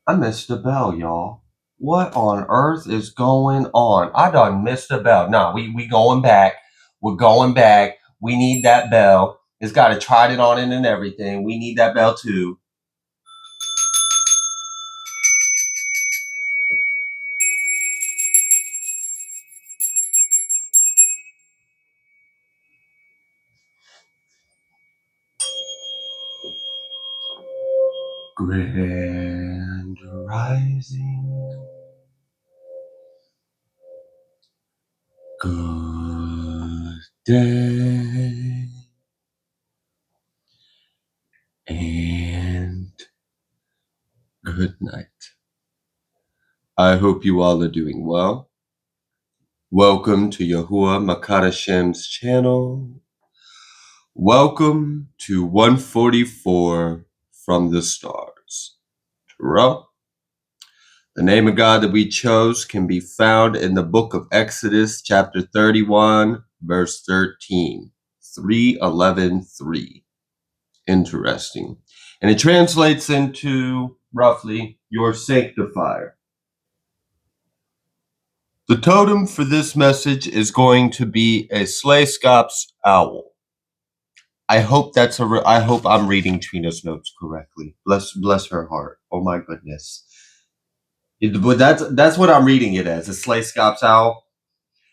I missed the bell, y'all. What on earth is going on? I done missed the bell. Nah, we going back. We're going back. We need that bell. It's got to try it on it and everything. We need that bell too. Grand rising. Good day. And good night. I hope you all are doing well. Welcome to Yahuwah Makadashem's channel. Welcome to 144 from the stars. Terrell, the name of God that we chose can be found in the book of Exodus, chapter 31, verse 13. 3:11:3. Interesting. And it translates into roughly your sanctifier. The totem for this message is going to be a Slayscops owl. I hope I hope I'm reading Trina's notes correctly. Bless her heart. Oh my goodness. But that's what I'm reading it as, a Slayscops owl.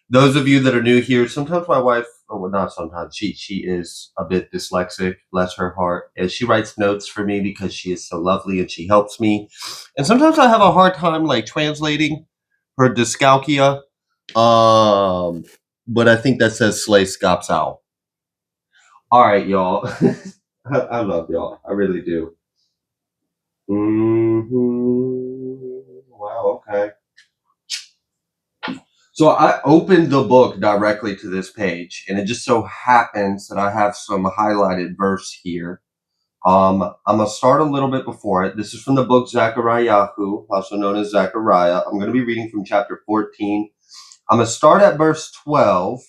Those of you that are new here, sometimes my wife, well, not sometimes, she is a bit dyslexic, bless her heart, and she writes notes for me because she is so lovely and she helps me. And sometimes I have a hard time like translating her dyscalculia. But I think that says Slayscops owl. All right, y'all. I love y'all. I really do. Wow, okay. So I opened the book directly to this page, and it just so happens that I have some highlighted verse here. I'm going to start a little bit before it. This is from the book Zechariah, also known as Zechariah. I'm going to be reading from chapter 14. I'm going to start at verse 12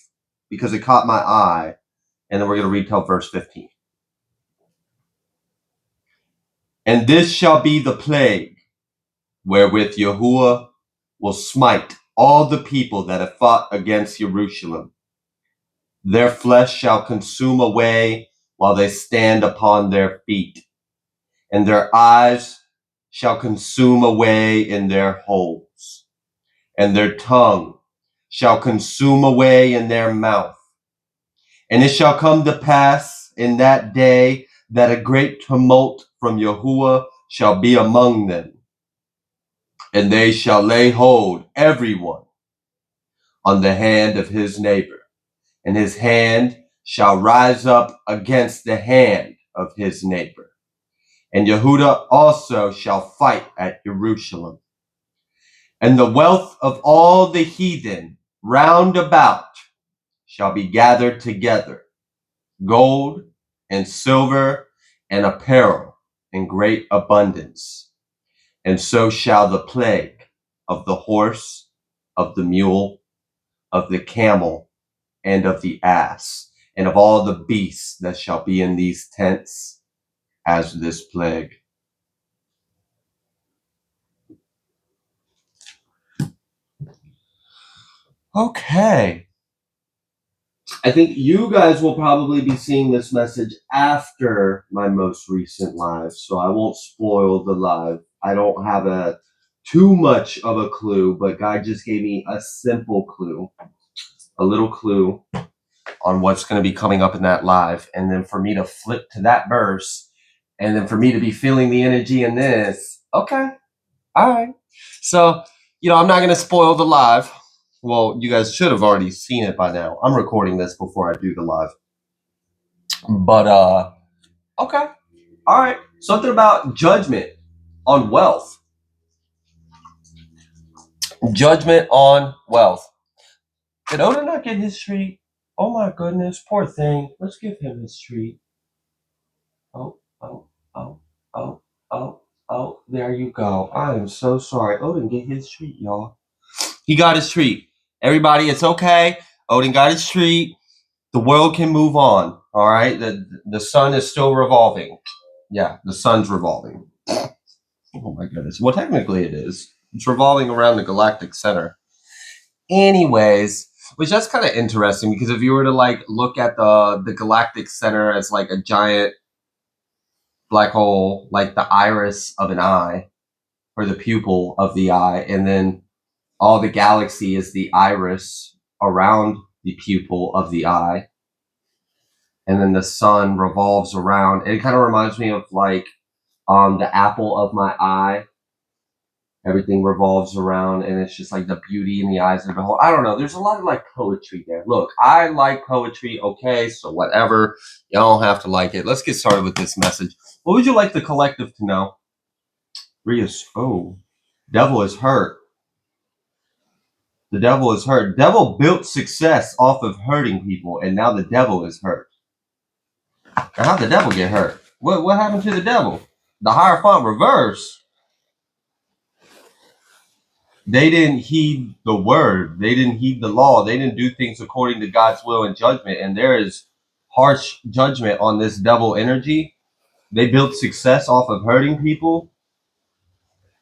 because it caught my eye, and then we're going to read till verse 15. And this shall be the plague wherewith Yahuwah will smite all the people that have fought against Jerusalem. Their flesh shall consume away while they stand upon their feet, and their eyes shall consume away in their holes, and their tongue shall consume away in their mouth. And it shall come to pass in that day that a great tumult from Yahuwah shall be among them, and they shall lay hold everyone on the hand of his neighbor, and his hand shall rise up against the hand of his neighbor. And Yehuda also shall fight at Jerusalem. And the wealth of all the heathen round about shall be gathered together, gold and silver and apparel in great abundance. And so shall the plague of the horse, of the mule, of the camel, and of the ass, and of all the beasts that shall be in these tents, as this plague. Okay. I think you guys will probably be seeing this message after my most recent live, so I won't spoil the live. I don't have too much of a clue, but God just gave me a simple clue, a little clue on what's going to be coming up in that live, and then for me to flip to that verse, and then for me to be feeling the energy in this. Okay, all right. So, I'm not going to spoil the live. Well, you guys should have already seen it by now. I'm recording this before I do the live. But, okay. All right. Something about judgment on wealth. Judgment on wealth. Did Otter not get his treat? Oh my goodness. Poor thing. Let's give him his treat. Oh, oh, oh, oh, oh, oh. There you go. I am so sorry. Odin get his treat, y'all. He got his treat. Everybody, it's okay. Odin got his treat. The world can move on. All right. The sun is still revolving. Yeah, the sun's revolving. Oh my goodness. Well, technically it is. It's revolving around the galactic center. Anyways, which that's kind of interesting because if you were to like look at the galactic center as like a giant black hole, like the iris of an eye or the pupil of the eye, and then all the galaxy is the iris around the pupil of the eye, and then the sun revolves around. It kind of reminds me of like the apple of my eye. Everything revolves around, and it's just like the beauty in the eyes of the whole. I don't know. There's a lot of like poetry there. Look, I like poetry. Okay, so whatever. You don't have to like it. Let's get started with this message. What would you like the collective to know? Rios. Oh, devil is hurt. The devil is hurt. Devil built success off of hurting people, and now the devil is hurt. Now, how'd the devil get hurt? What happened to the devil? The Hierophant reverse. They didn't heed the word. They didn't heed the law. They didn't do things according to God's will and judgment. And there is harsh judgment on this devil energy. They built success off of hurting people.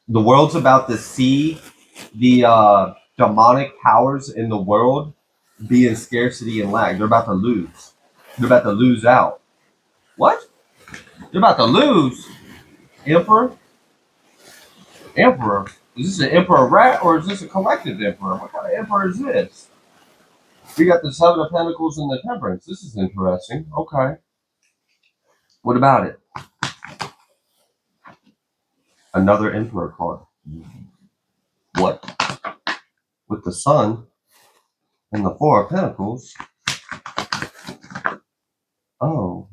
The world's about to see the demonic powers in the world be in scarcity and lack. They're about to lose. They're about to lose out. What? They're about to lose. Emperor? Emperor? Is this an emperor rat or is this a collective emperor? What kind of emperor is this? We got the Seven of Pentacles and the Temperance. This is interesting. Okay. What about it? Another emperor card. What? With the Sun and the Four of Pentacles. Oh.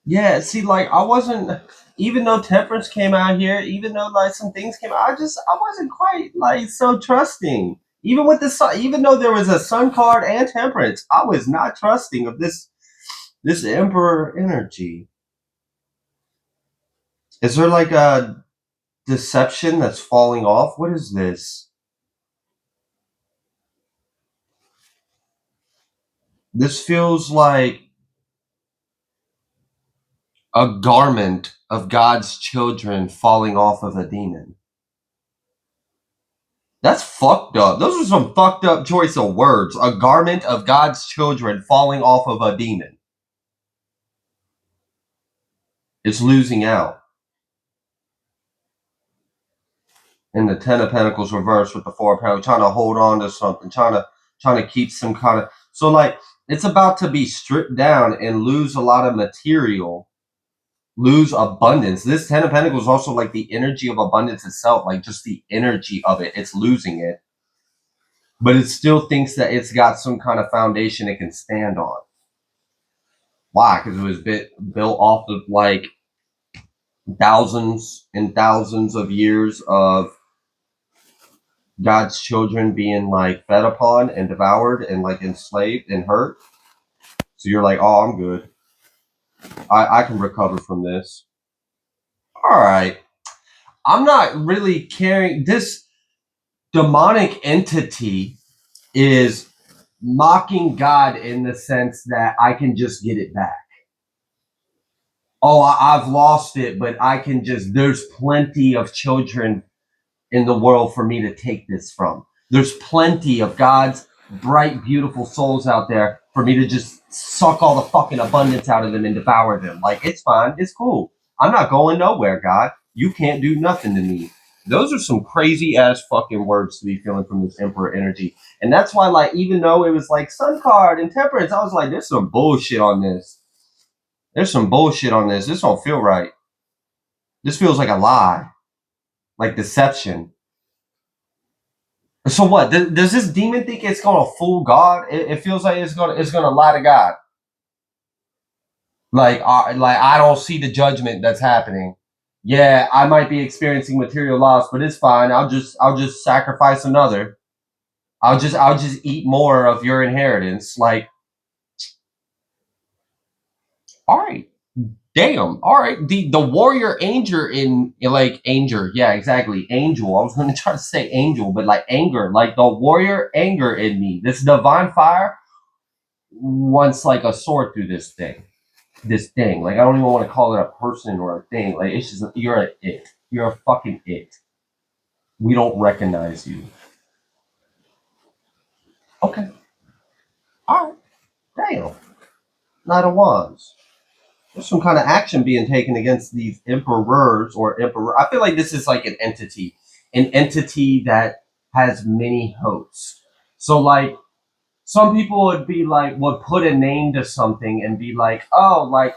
Yeah, see, like, I wasn't, even though Temperance came out here, even though, like, some things came out, I wasn't quite, like, so trusting. Even with the Sun, even though there was a Sun card and Temperance, I was not trusting of this Emperor energy. Is there, like, a deception that's falling off? What is this? This feels like a garment of God's children falling off of a demon. That's fucked up. Those are some fucked up choice of words. A garment of God's children falling off of a demon. It's losing out. And the Ten of Pentacles reversed with the Four of Pentacles, trying to hold on to something, trying to keep some kind of. So like it's about to be stripped down and lose a lot of material, lose abundance. This Ten of Pentacles is also like the energy of abundance itself, like just the energy of it. It's losing it. But it still thinks that it's got some kind of foundation it can stand on. Why? Because it was built off of like thousands and thousands of years of God's children being like fed upon and devoured and like enslaved and hurt. So you're like, oh, I'm good. I can recover from this. All right. I'm not really caring. This demonic entity is mocking God in the sense that I can just get it back. Oh, I've lost it, but I can just, there's plenty of children in the world for me to take this from. There's plenty of God's bright, beautiful souls out there for me to just suck all the fucking abundance out of them and devour them. Like, it's fine. It's cool. I'm not going nowhere, God. You can't do nothing to me. Those are some crazy ass fucking words to be feeling from this Emperor energy. And that's why, like, even though it was like Sun card and Temperance, I was like, there's some bullshit on this. There's some bullshit on this. This don't feel right. This feels like a lie. Like deception. So what? Does this demon think it's gonna fool God? It feels like it's gonna lie to God. Like I don't see the judgment that's happening. Yeah, I might be experiencing material loss, but it's fine. I'll just sacrifice another. I'll just eat more of your inheritance. Like, all right. Damn. All right. The warrior angel in like angel. Yeah, exactly. Angel. I was going to try to say angel, but like anger, like the warrior anger in me. This divine fire wants like a sword through this thing. this thing. Like I don't even want to call it a person or a thing. Like it's just you're an it. You're a fucking it. We don't recognize you. Okay. All right. Damn. Knight of Wands. There's some kind of action being taken against these emperors or emperor. I feel like this is like an entity that has many hosts. So like some people would be like would put a name to something and be like, oh, like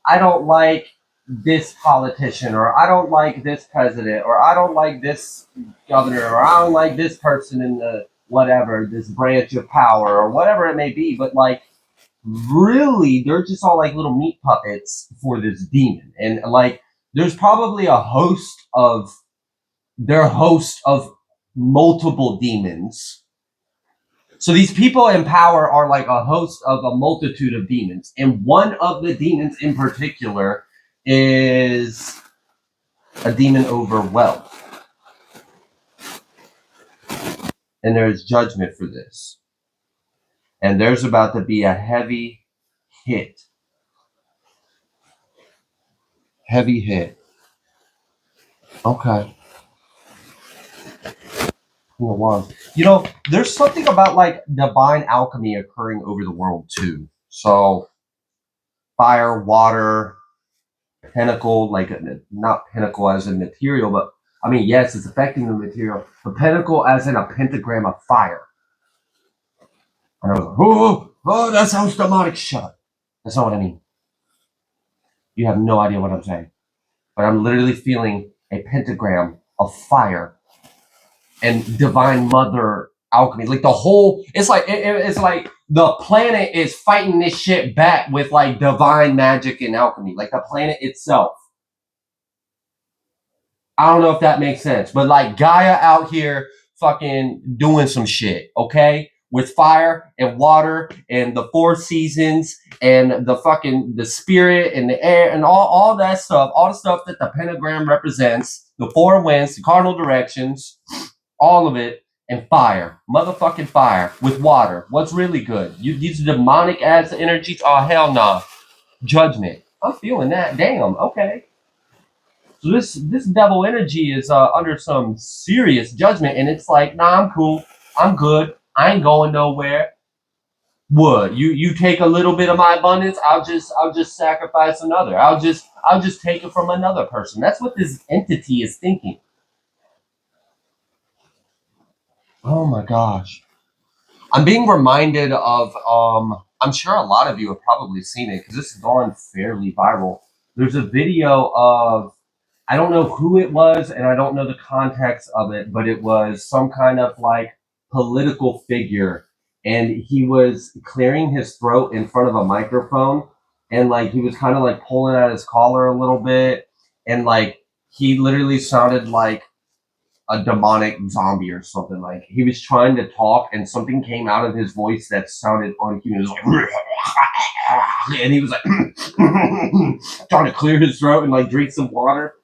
I don't like this politician, or I don't like this president, or I don't like this governor, or I don't like this person in the whatever, this branch of power, or whatever it may be. But like really, they're just all like little meat puppets for this demon. And like there's probably a host of multiple demons. So these people in power are like a host of a multitude of demons. And one of the demons in particular is a demon over wealth. And there's judgment for this. And there's about to be a heavy hit. Heavy hit. Okay. You know, there's something about like divine alchemy occurring over the world too. So fire, water, pentacle, like not pentacle as in material, but I mean, yes, it's affecting the material, but pentacle as in a pentagram of fire. And I was like, oh, that sounds demonic. Shut up. That's not what I mean. You have no idea what I'm saying. But I'm literally feeling a pentagram of fire and divine mother alchemy. Like the whole, it's like the planet is fighting this shit back with like divine magic and alchemy. Like the planet itself. I don't know if that makes sense, but like Gaia out here fucking doing some shit, okay? With fire and water and the four seasons and the spirit and the air and all that stuff, all the stuff that the pentagram represents, the four winds, the cardinal directions, all of it, and fire. Motherfucking fire with water. What's really good? These demonic ass energies? Oh hell nah. Judgment. I'm feeling that. Damn, okay. So this devil energy is under some serious judgment, and it's like, nah, I'm cool, I'm good, I ain't going nowhere. What you take a little bit of my abundance? I'll just sacrifice another. I'll just take it from another person. That's what this entity is thinking. Oh my gosh, I'm being reminded of I'm sure a lot of you have probably seen it because this has gone fairly viral. There's a video of I don't know who it was and I don't know the context of it, but it was some kind of like political figure and he was clearing his throat in front of a microphone and like he was kind of like pulling at his collar a little bit and like he literally sounded like a demonic zombie or something. Like he was trying to talk and something came out of his voice that sounded unhuman. It was like, and he was like trying to clear his throat and like drink some water.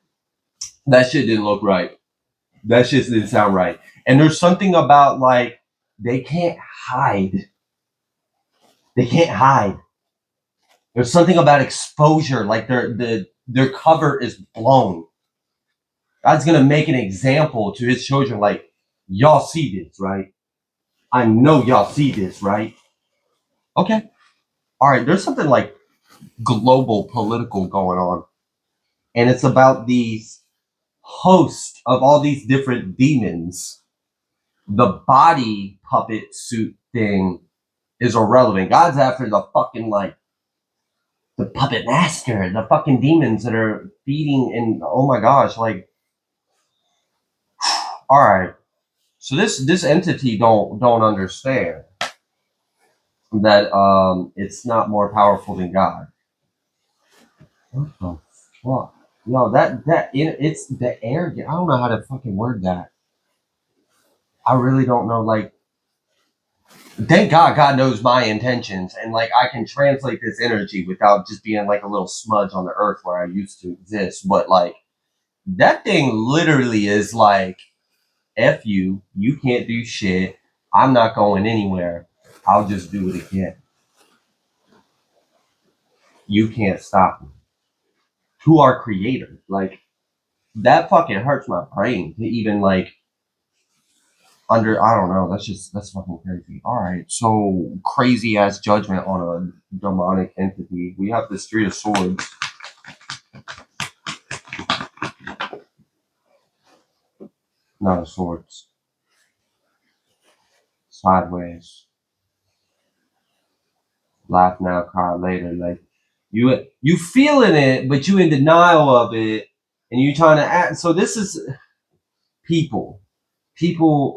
That shit didn't look right. That shit didn't sound right. And there's something about like they can't hide. They can't hide. There's something about exposure, like their cover is blown. God's gonna make an example to his children, like, y'all see this, right? I know y'all see this, right? Okay. All right, there's something like global political going on. And it's about these hosts of all these different demons. The body puppet suit thing is irrelevant. God's after the fucking like the puppet master, the fucking demons that are feeding and oh my gosh, like all right. So this entity don't understand that it's not more powerful than God. What the fuck? No, it's the air. I don't know how to fucking word that. I really don't know. Like, thank God knows my intentions, and like I can translate this energy without just being like a little smudge on the earth where I used to exist. But like that thing literally is like, F you, you can't do shit. I'm not going anywhere. I'll just do it again. You can't stop me. To our creator. Like, that fucking hurts my brain to even like I don't know, that's fucking crazy. Alright, so crazy ass judgment on a demonic entity. We have this 3 of Swords. Not of Swords. Sideways. Laugh now, cry later. Like, you feeling it, but you in denial of it, and you trying to act. So this is people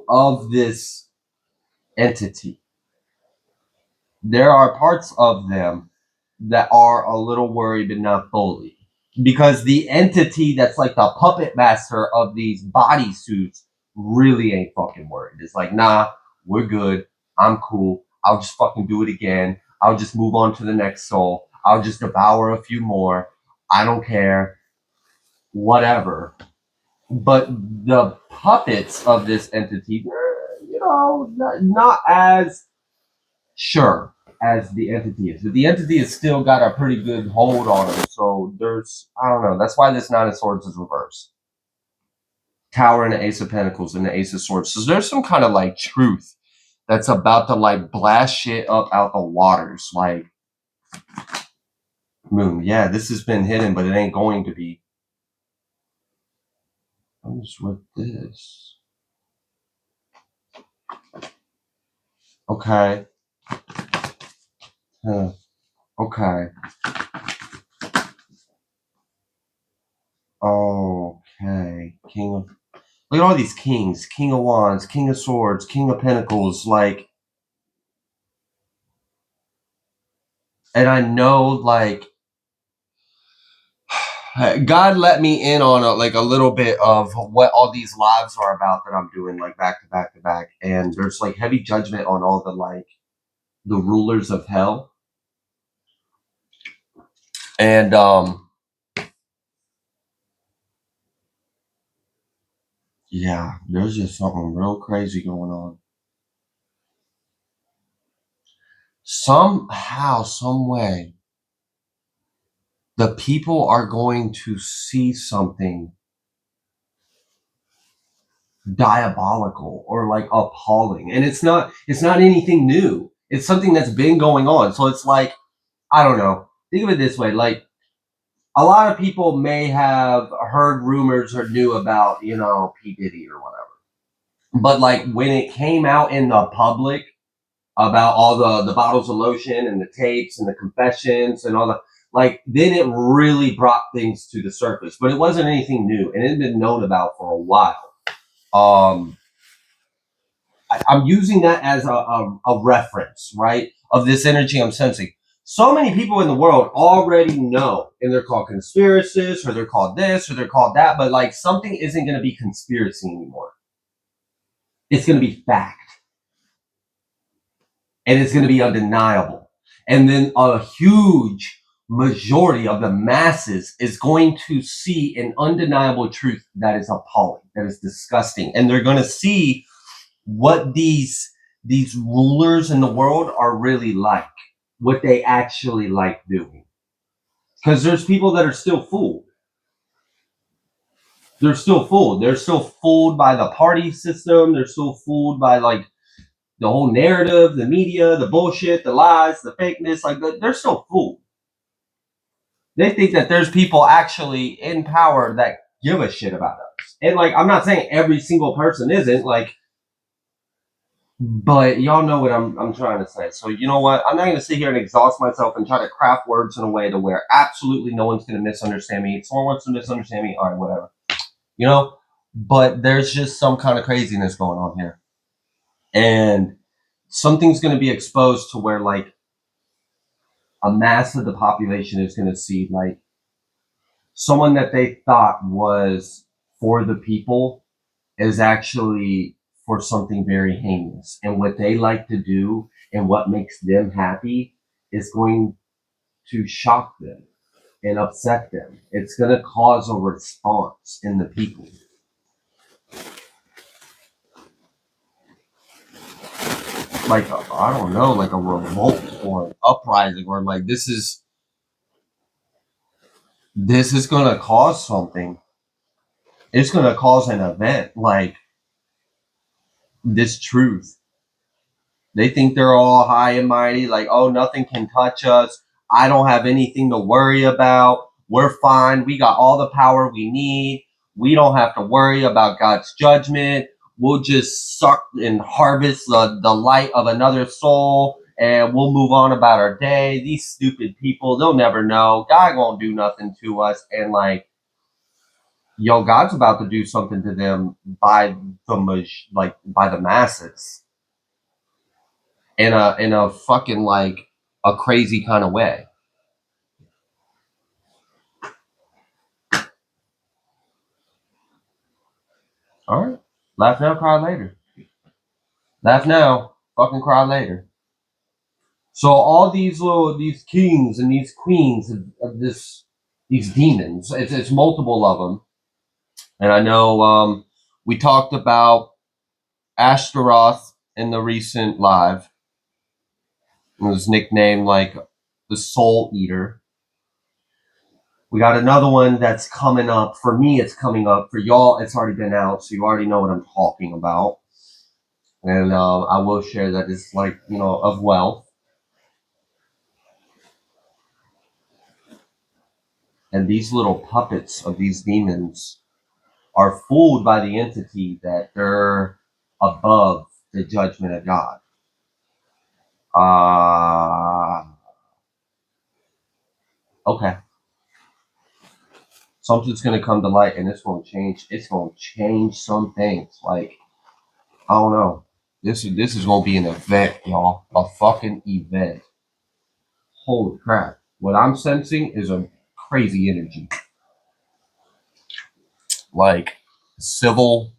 of this entity. There are parts of them that are a little worried, but not fully, because the entity that's like the puppet master of these bodysuits really ain't fucking worried. It's like, nah, we're good. I'm cool. I'll just fucking do it again. I'll just move on to the next soul. I'll just devour a few more. I don't care. Whatever. But the puppets of this entity, they're, not as sure as the entity is. But the entity has still got a pretty good hold on them. So I don't know. That's why this 9 of Swords is reversed. Tower and the Ace of Pentacles and the Ace of Swords. So there's some kind of like truth that's about to like blast shit up out the waters. Like, Moon, yeah, this has been hidden, but it ain't going to be. I'm just with this. Okay. Okay. Okay. Look at all these kings. King of Wands, King of Swords, King of Pentacles. Like, and I know, like, God let me in on a little bit of what all these lives are about that I'm doing, like, back to back to back. And there's, like, heavy judgment on all the rulers of hell. And, yeah, there's just something real crazy going on. Somehow, some way, the people are going to see something diabolical or like appalling, and it's not anything new. It's something that's been going on. So it's like, I don't know, think of it this way. Like, a lot of people may have heard rumors or knew about, P. Diddy or whatever, but like when it came out in the public about all the bottles of lotion and the tapes and the confessions and all the, like, then it really brought things to the surface. But it wasn't anything new, and it had been known about for a while. I'm using that as a reference, right, of this energy I'm sensing. So many people in the world already know, and they're called conspiracists, or they're called this, or they're called that, but like something isn't going to be conspiracy anymore. It's going to be fact. And it's going to be undeniable. And then a huge majority of the masses is going to see an undeniable truth that is appalling, that is disgusting. And they're going to see what these rulers in the world are really like, what they actually like doing. Because there's people that are still fooled. They're still fooled. They're still fooled by the party system. They're still fooled by like the whole narrative, the media, the bullshit, the lies, the fakeness. Like, they're still fooled. They think that there's people actually in power that give a shit about us. And like, I'm not saying every single person isn't, like, but y'all know what I'm trying to say. So you know what? I'm not going to sit here and exhaust myself and try to craft words in a way to where absolutely no one's going to misunderstand me. If someone wants to misunderstand me, all right, whatever. But there's just some kind of craziness going on here. And something's going to be exposed to where, like, a mass of the population is going to see, like, someone that they thought was for the people is actually for something very heinous. And what they like to do and what makes them happy is going to shock them and upset them. It's going to cause a response in the people. Like, I don't know, like a revolt or an uprising, or like, this is this is going to cause something. It's going to cause an event like this truth. They think they're all high and mighty, like, oh, nothing can touch us. I don't have anything to worry about. We're fine. We got all the power we need. We don't have to worry about God's judgment. We'll just suck and harvest the light of another soul, and we'll move on about our day. These stupid people, they'll never know. God won't do nothing to us. And like, yo, God's about to do something to them by by the masses in a fucking like a crazy kind of way. All right, laugh now, cry later. Laugh now, fucking cry later. So all these kings and these queens of these demons, it's multiple of them, and I know we talked about Ashtaroth in the recent live. It was nicknamed like the Soul Eater. We got another one that's coming up. For me, it's coming up. For y'all, it's already been out, so you already know what I'm talking about. And I will share that it's like, of wealth. And these little puppets of these demons are fooled by the entity that they're above the judgment of God. Okay. Something's going to come to light and it's going to change. It's going to change some things. Like, I don't know. This is going to be an event, y'all. A fucking event. Holy crap. What I'm sensing is a crazy energy. Like, civil,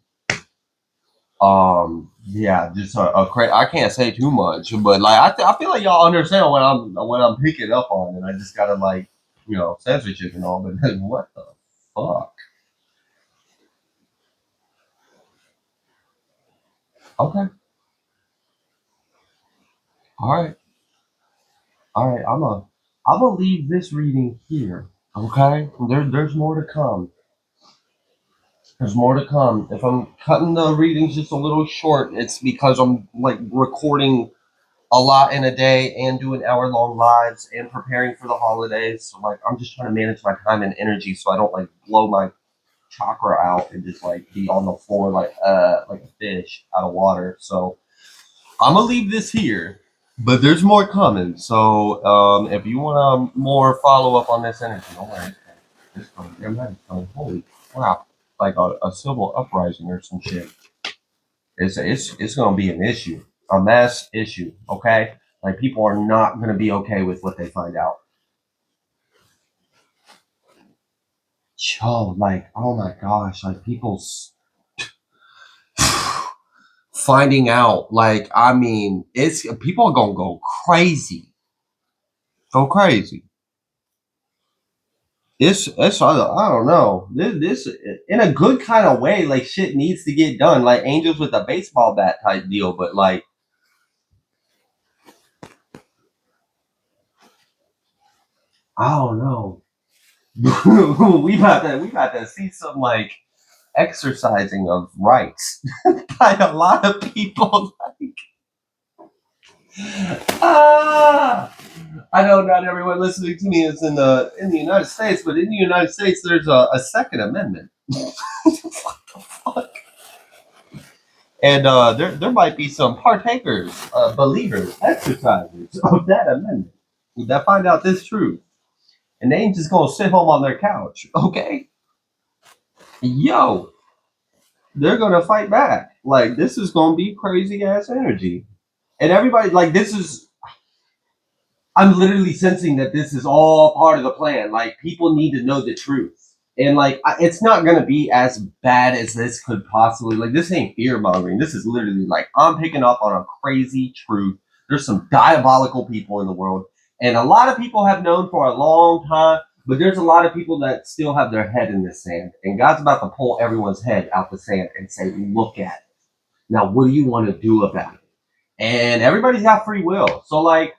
yeah, just a crazy. I can't say too much, but like, I feel like y'all understand what I'm picking up on, and I just gotta like, censorship and all, but like, what the fuck? Okay. All right. All right. I'm gonna leave this reading here. Okay. There's more to come. There's more to come. If I'm cutting the readings just a little short, it's because I'm like recording a lot in a day and doing hour-long lives and preparing for the holidays. So like, I'm just trying to manage my time and energy so I don't like blow my chakra out and just like be on the floor like a fish out of water. So I'm gonna leave this here, but there's more coming. So if you want to more follow up on this energy, don't worry, it's coming. It's coming. Holy crap! Like a civil uprising or some shit. It's gonna be an issue, a mass issue. Okay, like people are not gonna be okay with what they find out. Yo, like, oh my gosh, like people's finding out, like, I mean, it's people are gonna go crazy. Go crazy. It's I don't know. This in a good kind of way, like shit needs to get done. Like angels with a baseball bat type deal, but like I don't know. we about to see some like exercising of rights by a lot of people. Ah, I know not everyone listening to me is in the United States, but in the United States, there's a Second Amendment. What the fuck? And there might be some partakers, believers, exercisers of that amendment that find out this truth, and they ain't just gonna sit home on their couch, okay? Yo, they're gonna fight back. Like this is gonna be crazy ass energy, and everybody like this is I'm literally sensing that this is all part of the plan. Like people need to know the truth, and like it's not gonna be as bad as this could possibly. Like this ain't fear mongering. This is literally like I'm picking up on a crazy truth. There's some diabolical people in the world, and a lot of people have known for a long time. But there's a lot of people that still have their head in the sand, and God's about to pull everyone's head out the sand and say, "Look at it. Now, what do you want to do about it?" And everybody's got free will, so like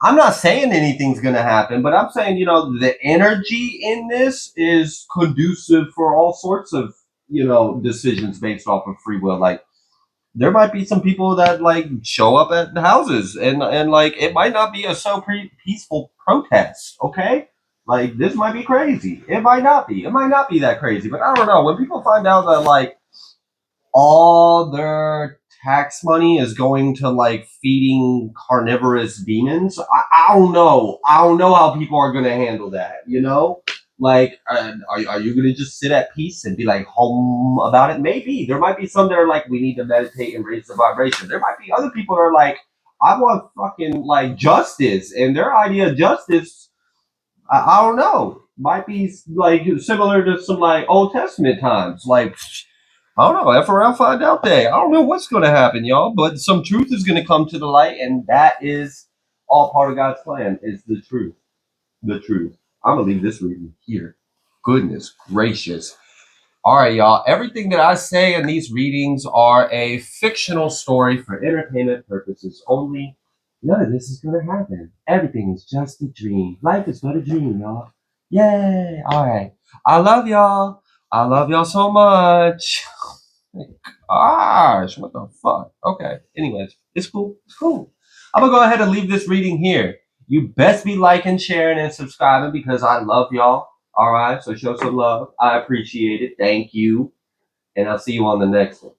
I'm not saying anything's gonna happen, but I'm saying, the energy in this is conducive for all sorts of, decisions based off of free will. Like, there might be some people that like show up at the houses, and like it might not be a peaceful protest. Okay, like this might be crazy. It might not be. It might not be that crazy. But I don't know. When people find out that like all their tax money is going to like feeding carnivorous demons, I don't know. I don't know how people are going to handle that. Like, are you going to just sit at peace and be like home about it? Maybe there might be some that are like, we need to meditate and raise the vibration. There might be other people that are like, I want fucking like justice, and their idea of justice, I don't know, might be like similar to some like Old Testament times, like. I don't know. F around, find out day. I don't know what's going to happen, y'all, but some truth is going to come to the light, and that is all part of God's plan. Is the truth. The truth. I'm gonna leave this reading here. Goodness gracious. All right, y'all. Everything that I say in these readings are a fictional story for entertainment purposes only. None of this is gonna happen. Everything is just a dream. Life is but a dream, y'all. Yay! All right. I love y'all. I love y'all so much. Gosh, what the fuck? Okay. Anyways, it's cool. It's cool. I'm gonna go ahead and leave this reading here. You best be liking, sharing, and subscribing because I love y'all. All right. So show some love. I appreciate it. Thank you. And I'll see you on the next one.